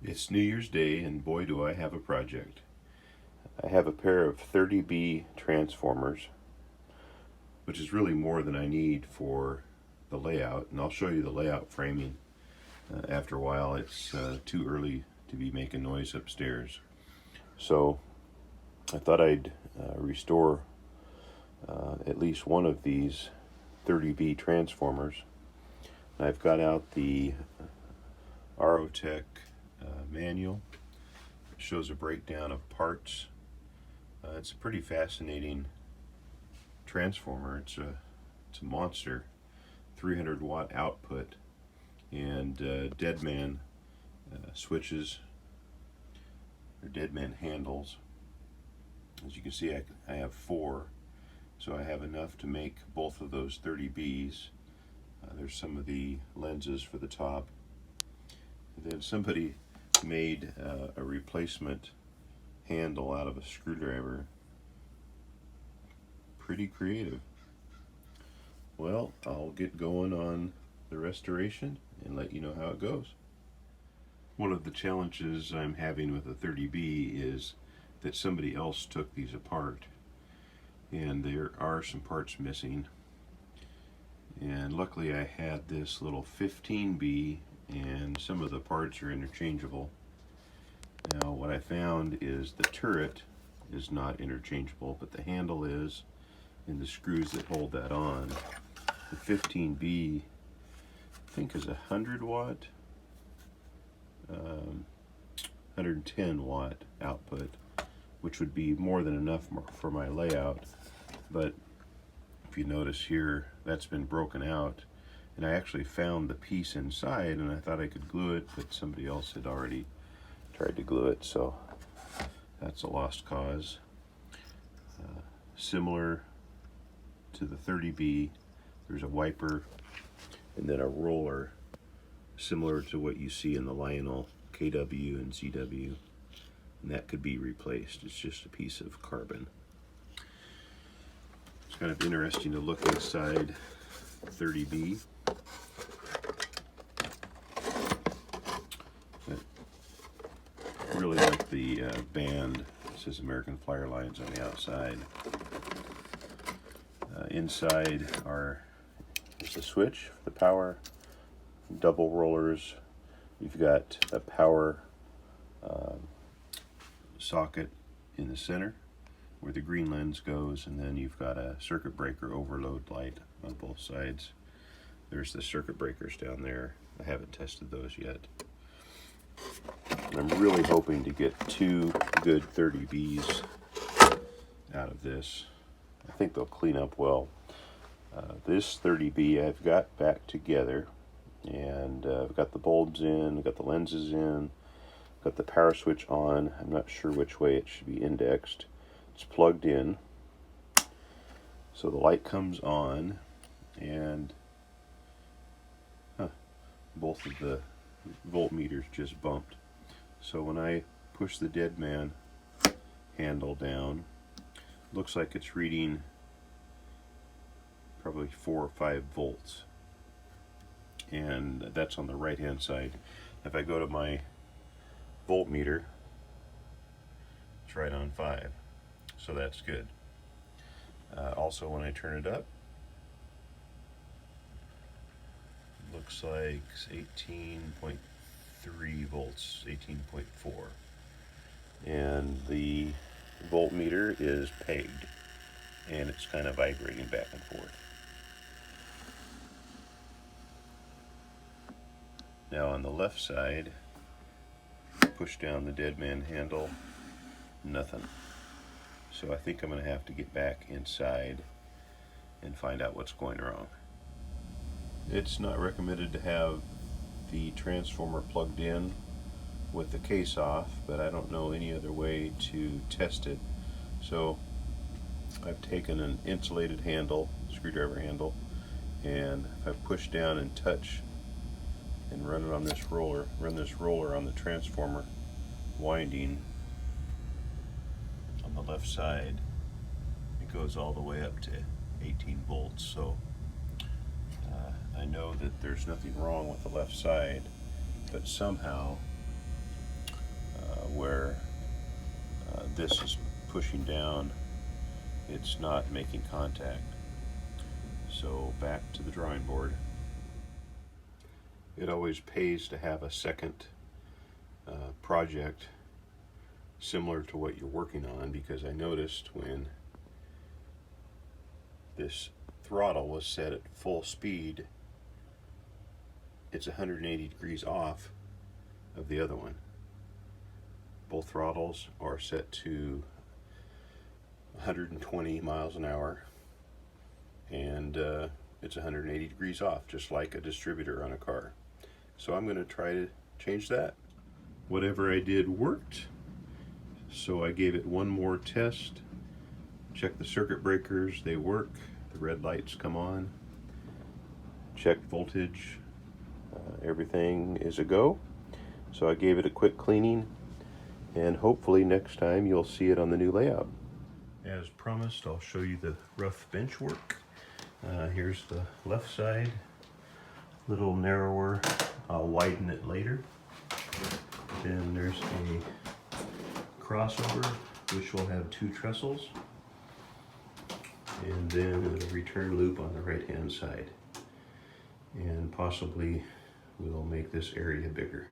It's New Year's Day, and boy, do I have a project. I have a pair of 30B transformers, which is really more than I need for the layout, and I'll show you the layout framing after a while. It's too early to be making noise upstairs. So I thought I'd restore at least one of these 30B transformers. And I've got out the Arotech manual. It shows a breakdown of parts. It's a pretty fascinating transformer. It's a monster, 300 watt output, and deadman switches, or deadman handles. As you can see, I have 4, so I have enough to make both of those 30Bs. There's some of the lenses for the top. And then somebody made a replacement handle out of a screwdriver. Pretty creative. Well, I'll get going on the restoration and let you know how it goes. One of the challenges I'm having with the 30B is that somebody else took these apart, and there are some parts missing. And luckily I had this little 15B, and some of the parts are interchangeable. Now what I found is the turret is not interchangeable, but the handle is, and the screws that hold that on. The 15B, I think, is 100 watt, 110 watt output, which would be more than enough for my layout. But if you notice here, that's been broken out, and I actually found the piece inside, and I thought I could glue it, but somebody else had already tried to glue it, so that's a lost cause. Similar to the 30B, there's a wiper and then a roller, similar to what you see in the Lionel KW and ZW, and that could be replaced. It's just a piece of carbon. It's kind of interesting to look inside 30B. I really like the band. It says American Flyer Lines on the outside. Inside is the switch for the power, double rollers. You've got a power socket in the center where the green lens goes, and then you've got a circuit breaker overload light on both sides. There's the circuit breakers down there. I haven't tested those yet. I'm really hoping to get 2 good 30Bs out of this. I think they'll clean up well. This 30B I've got back together, and I've got the bulbs in, I've got the lenses in, got the power switch on. I'm not sure which way it should be indexed. It's plugged in, so the light comes on, and both of the voltmeters just bumped. So when I push the deadman handle down, looks like it's reading probably 4 or 5 volts, and that's on the right hand side. If I go to my voltmeter, it's right on 5, so that's good. Also, when I turn it up, looks like 18.3 volts, 18.4, and the voltmeter is pegged, and it's kind of vibrating back and forth. Now on the left side, push down the deadman handle, nothing. So I think I'm going to have to get back inside and find out what's going wrong. It's not recommended to have the transformer plugged in with the case off, but I don't know any other way to test it. So I've taken an insulated handle, screwdriver handle, and if I push down and touch and run it on this roller, run this roller on the transformer winding on the left side, it goes all the way up to 18 volts. So I know that there's nothing wrong with the left side, but somehow where this is pushing down, it's not making contact. So back to the drawing board. It always pays to have a second project similar to what you're working on, because I noticed when this throttle was set at full speed, it's 180 degrees off of the other one. Both throttles are set to 120 miles an hour, and it's 180 degrees off, just like a distributor on a car. So I'm going to try to change that. Whatever I did worked, so I gave it one more test. Check the circuit breakers, they work. The red lights come on. Check voltage, everything is a go. So I gave it a quick cleaning, and hopefully next time you'll see it on the new layout. As promised, I'll show you the rough bench work. Here's the left side, a little narrower. I'll widen it later. Then there's a crossover, which will have 2 trestles, and then a return loop on the right hand side, and possibly we'll make this area bigger.